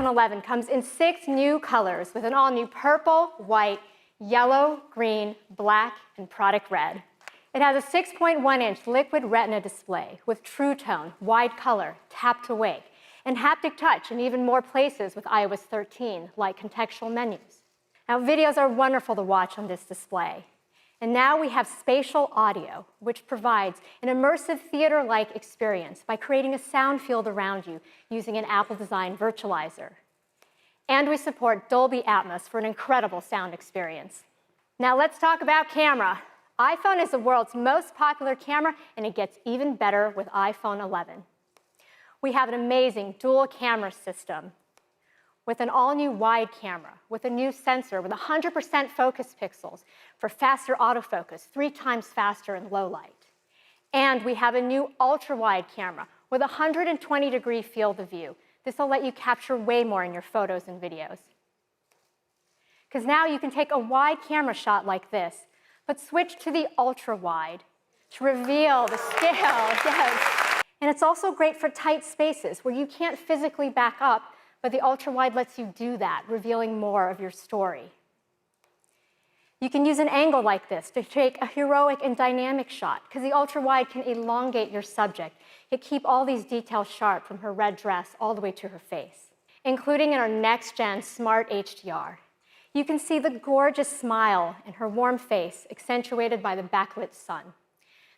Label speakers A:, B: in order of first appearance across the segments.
A: iPhone 11 comes in 6 new colors with an all-new purple, white, yellow, green, black, and product red. It has a 6.1-inch liquid retina display with True Tone, wide color, tap to wake, and haptic touch in even more places with iOS 13, like contextual menus. Now, videos are wonderful to watch on this display. And now we have spatial audio, which provides an immersive theater-like experience by creating a sound field around you using an Apple-designed virtualizer. And we support Dolby Atmos for an incredible sound experience. Now let's talk about camera. iPhone is the world's most popular camera, and it gets even better with iPhone 11. We have an amazing dual camera system with an all-new wide camera, with a new sensor with 100% focus pixels for faster autofocus, 3 times faster in low light. And we have a new ultra-wide camera with a 120-degree field of view. This will let you capture way more in your photos and videos. Because now you can take a wide camera shot like this, but switch to the ultra-wide to reveal the scale. Yes. And it's also great for tight spaces where you can't physically back up, but the ultra-wide lets you do that, revealing more of your story. You can use an angle like this to take a heroic and dynamic shot, because the ultra-wide can elongate your subject, yet keep all these details sharp from her red dress all the way to her face. Including in our next-gen Smart HDR. You can see the gorgeous smile in her warm face, accentuated by the backlit sun.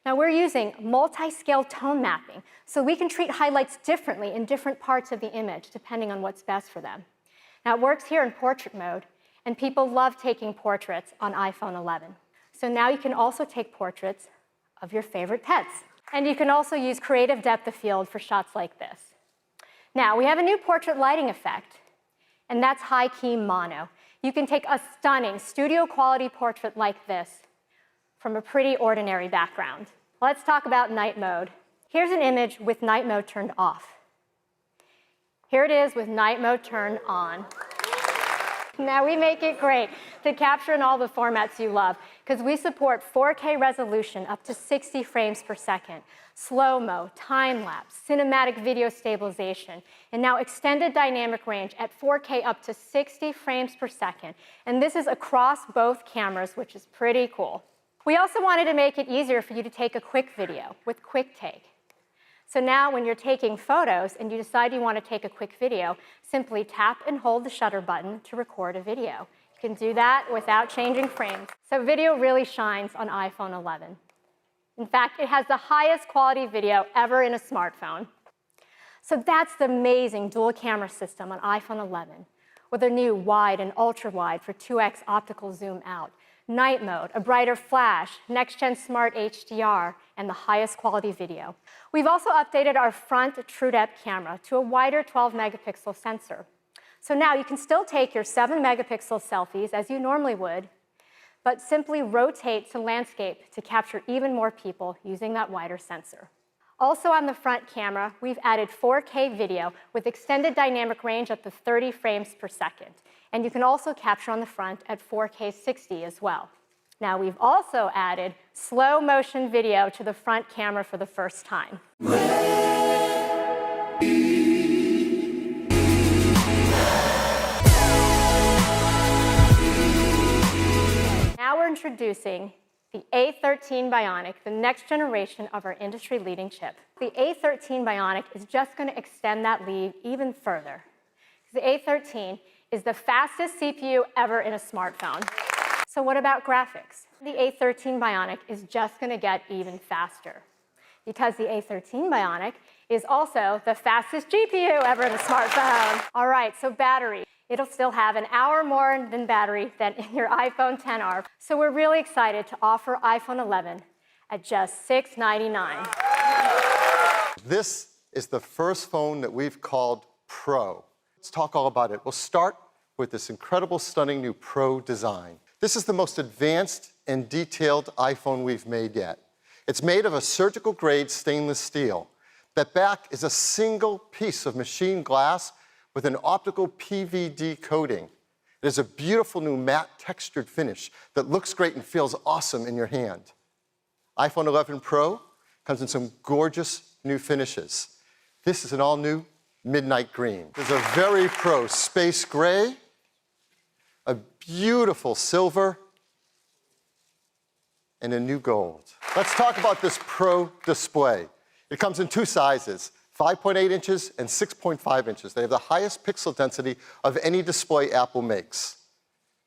A: Now, we're using multi-scale tone mapping, so we can treat highlights differently in different parts of the image, depending on what's best for them. Now, it works here in portrait mode, and people love taking portraits on iPhone 11. So now you can also take portraits of your favorite pets. And you can also use creative depth of field for shots like this. Now, we have a new portrait lighting effect, and that's high-key mono. You can take a stunning studio-quality portrait like this from a pretty ordinary background. Let's talk about night mode. Here's an image with night mode turned off. Here it is with night mode turned on. Now we make it great to capture in all the formats you love, because we support 4K resolution up to 60 frames per second, slow-mo, time-lapse, cinematic video stabilization, and now extended dynamic range at 4K up to 60 frames per second. And this is across both cameras, which is pretty cool. We also wanted to make it easier for you to take a quick video with Quick Take. So now when you're taking photos and you decide you want to take a quick video, simply tap and hold the shutter button to record a video. You can do that without changing frames. So video really shines on iPhone 11. In fact, it has the highest quality video ever in a smartphone. So that's the amazing dual camera system on iPhone 11, with a new wide and ultra-wide for 2x optical zoom out, night mode, a brighter flash, next-gen Smart HDR, and the highest quality video. We've also updated our front TrueDepth camera to a wider 12-megapixel sensor. So now you can still take your 7-megapixel selfies as you normally would, but simply rotate to landscape to capture even more people using that wider sensor. Also on the front camera, we've added 4K video with extended dynamic range up to 30 frames per second. And you can also capture on the front at 4K 60 as well. Now, we've also added slow motion video to the front camera for the first time. Now we're introducing the A13 Bionic, the next generation of our industry-leading chip. The A13 Bionic is just going to extend that lead even further. The A13 is the fastest CPU ever in a smartphone. So what about graphics? The A13 Bionic is just going to get even faster, because the A13 Bionic is also the fastest GPU ever in a smartphone. All right, so battery. It'll still have an hour more than battery than in your iPhone XR. So we're really excited to offer iPhone 11 at just $699.
B: This is the first phone that we've called Pro. Let's talk all about it. We'll start with this incredible, stunning new Pro design. This is the most advanced and detailed iPhone we've made yet. It's made of a surgical-grade stainless steel. That back is a single piece of machined glass with an optical PVD coating. It is a beautiful new matte textured finish that looks great and feels awesome in your hand. iPhone 11 Pro comes in some gorgeous new finishes. This is an all-new midnight green. There's a very pro space gray, a beautiful silver, and a new gold. Let's talk about this Pro display. It comes in two sizes, 5.8 inches and 6.5 inches. They have the highest pixel density of any display Apple makes.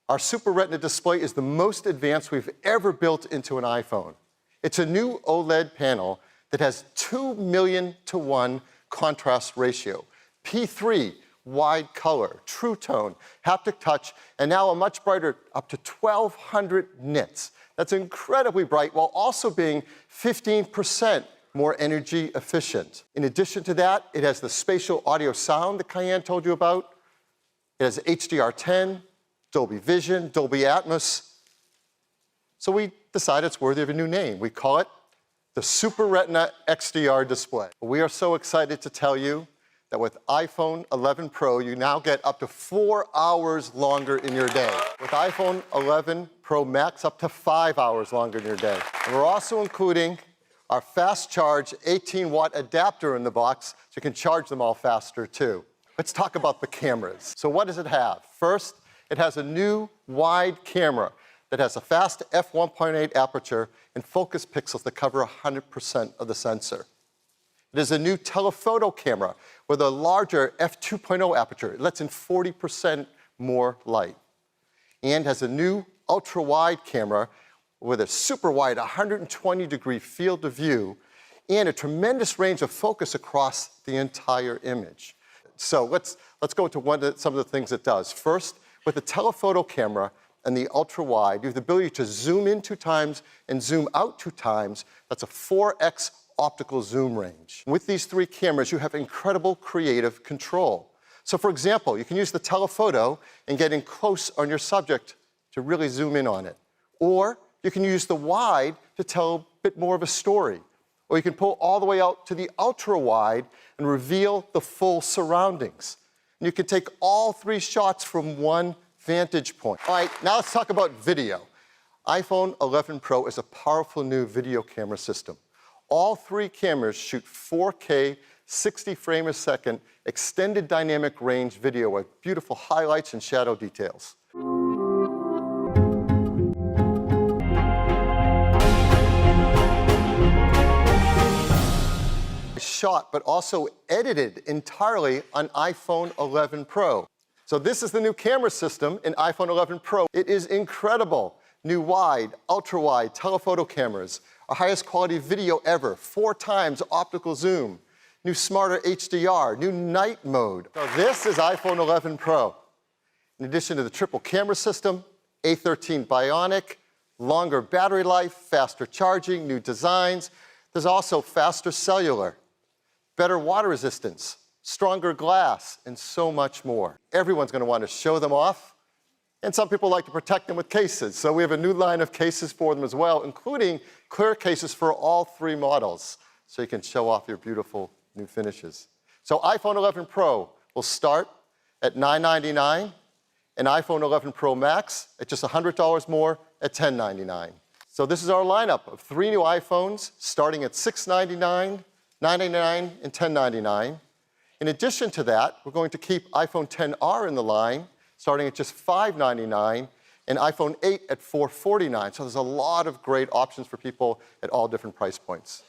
B: Our Super Retina display is the most advanced we've ever built into an iPhone. It's a new OLED panel that has 2 million to 1 contrast ratio, P3, wide color, true tone, haptic touch, and now a much brighter, up to 1,200 nits. That's incredibly bright while also being 15% more energy efficient. In addition to that, it has the spatial audio sound that Cayenne told you about. It has HDR10, Dolby Vision, Dolby Atmos. So we decided it's worthy of a new name. We call it the Super Retina XDR display. We are so excited to tell you that with iPhone 11 Pro, you now get up to 4 hours longer in your day. With iPhone 11 Pro Max, up to 5 hours longer in your day. And we're also including our fast charge 18-watt adapter in the box, so you can charge them all faster too. Let's talk about the cameras. So what does it have? First, it has a new wide camera that has a fast f1.8 aperture and focus pixels that cover 100% of the sensor. It is a new telephoto camera with a larger f2.0 aperture. It lets in 40% more light. And has a new ultra-wide camera with a super wide 120-degree field of view and a tremendous range of focus across the entire image. So let's go to some of the things it does. First, with the telephoto camera and the ultra-wide, you have the ability to zoom in 2 times and zoom out 2 times. That's a 4x optical zoom range. With these 3 cameras, you have incredible creative control. So for example, you can use the telephoto and get in close on your subject to really zoom in on it. Or you can use the wide to tell a bit more of a story. Or you can pull all the way out to the ultra-wide and reveal the full surroundings. And you can take all 3 shots from one vantage point. All right, now let's talk about video. iPhone 11 Pro is a powerful new video camera system. All 3 cameras shoot 4K, 60 frames a second, extended dynamic range video with beautiful highlights and shadow details. Shot, but also edited entirely on iPhone 11 Pro. So this is the new camera system in iPhone 11 Pro. It is incredible. New wide, ultra-wide telephoto cameras, our highest quality video ever, 4 times optical zoom, new smarter HDR, new night mode. So this is iPhone 11 Pro. In addition to the triple camera system, A13 Bionic, longer battery life, faster charging, new designs. There's also faster cellular, better water resistance, stronger glass, and so much more. Everyone's going to want to show them off, and some people like to protect them with cases. So we have a new line of cases for them as well, including clear cases for all 3 models, so you can show off your beautiful new finishes. So iPhone 11 Pro will start at $999, and iPhone 11 Pro Max at just $100 more at $1099. So this is our lineup of 3 new iPhones starting at $699, $999, and $1099. In addition to that, we're going to keep iPhone XR in the line, starting at just $599, and iPhone 8 at $449. So there's a lot of great options for people at all different price points.